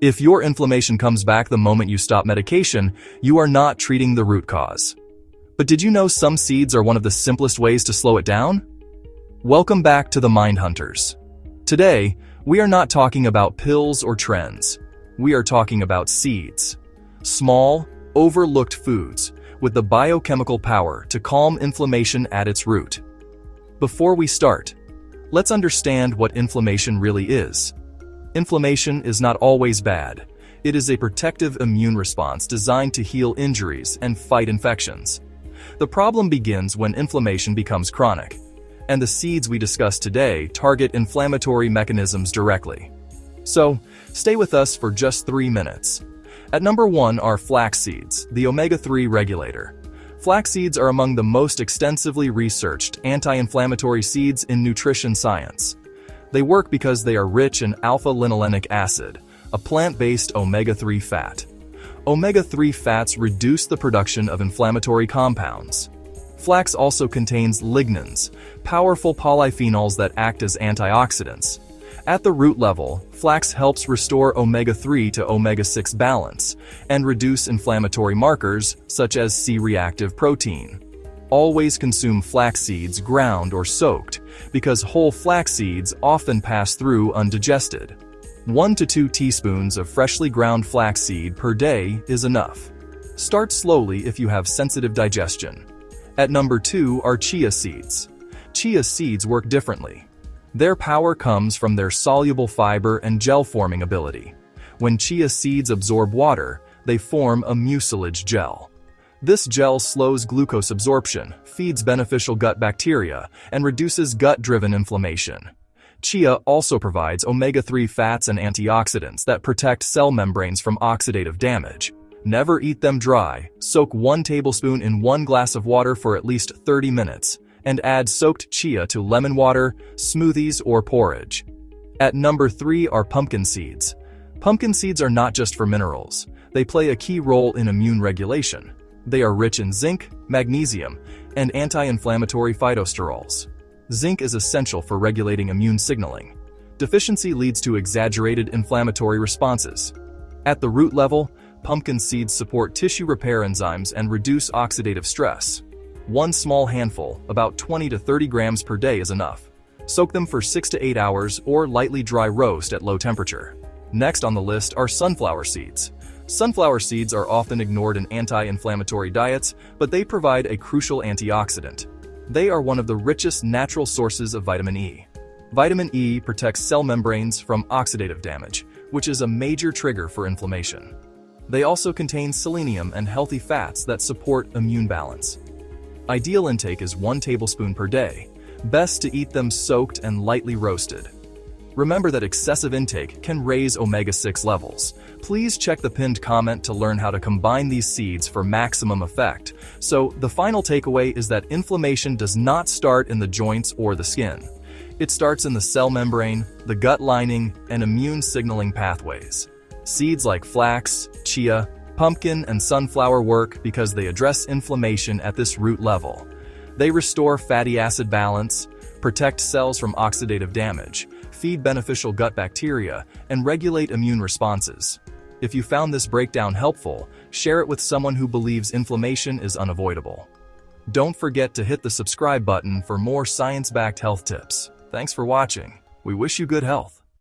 If your inflammation comes back the moment you stop medication, you are not treating the root cause. But did you know some seeds are one of the simplest ways to slow it down? Welcome back to the Mindhunters. Today, we are not talking about pills or trends. We are talking about seeds. Small, overlooked foods with the biochemical power to calm inflammation at its root. Before we start, let's understand what inflammation really is. Inflammation is not always bad. It is a protective immune response designed to heal injuries and fight infections. The problem begins when inflammation becomes chronic, and the seeds we discuss today target inflammatory mechanisms directly. So, stay with us for just 3 minutes. At number 1 are flax seeds, the omega-3 regulator. Flax seeds are among the most extensively researched anti-inflammatory seeds in nutrition science. They work because they are rich in alpha-linolenic acid, a plant-based omega-3 fat. Omega-3 fats reduce the production of inflammatory compounds. Flax also contains lignans, powerful polyphenols that act as antioxidants. At the root level, flax helps restore omega-3 to omega-6 balance and reduce inflammatory markers such as C-reactive protein. Always consume flax seeds ground or soaked because whole flax seeds often pass through undigested. 1 to 2 teaspoons of freshly ground flaxseed per day is enough. Start slowly if you have sensitive digestion. At number 2 are chia seeds. Chia seeds work differently. Their power comes from their soluble fiber and gel-forming ability. When chia seeds absorb water, they form a mucilage gel. This gel slows glucose absorption, feeds beneficial gut bacteria, and reduces gut-driven inflammation. Chia also provides omega-3 fats and antioxidants that protect cell membranes from oxidative damage. Never eat them dry. Soak 1 tablespoon in 1 glass of water for at least 30 minutes, and add soaked chia to lemon water, smoothies, or porridge. At number 3 are pumpkin seeds. Pumpkin seeds are not just for minerals. They play a key role in immune regulation. They are rich in zinc, magnesium, and anti-inflammatory phytosterols. Zinc is essential for regulating immune signaling. Deficiency leads to exaggerated inflammatory responses. At the root level, pumpkin seeds support tissue repair enzymes and reduce oxidative stress. 1 small handful, about 20 to 30 grams per day, is enough. Soak them for 6 to 8 hours or lightly dry roast at low temperature. Next on the list are sunflower seeds. Sunflower seeds are often ignored in anti-inflammatory diets, but they provide a crucial antioxidant. They are one of the richest natural sources of vitamin E. Vitamin E protects cell membranes from oxidative damage, which is a major trigger for inflammation. They also contain selenium and healthy fats that support immune balance. Ideal intake is 1 tablespoon per day. Best to eat them soaked and lightly roasted. Remember that excessive intake can raise omega-6 levels. Please check the pinned comment to learn how to combine these seeds for maximum effect. So, the final takeaway is that inflammation does not start in the joints or the skin. It starts in the cell membrane, the gut lining, and immune signaling pathways. Seeds like flax, chia, pumpkin, and sunflower work because they address inflammation at this root level. They restore fatty acid balance, protect cells from oxidative damage, feed beneficial gut bacteria, and regulate immune responses. If you found this breakdown helpful, share it with someone who believes inflammation is unavoidable. Don't forget to hit the subscribe button for more science-backed health tips. Thanks for watching. We wish you good health.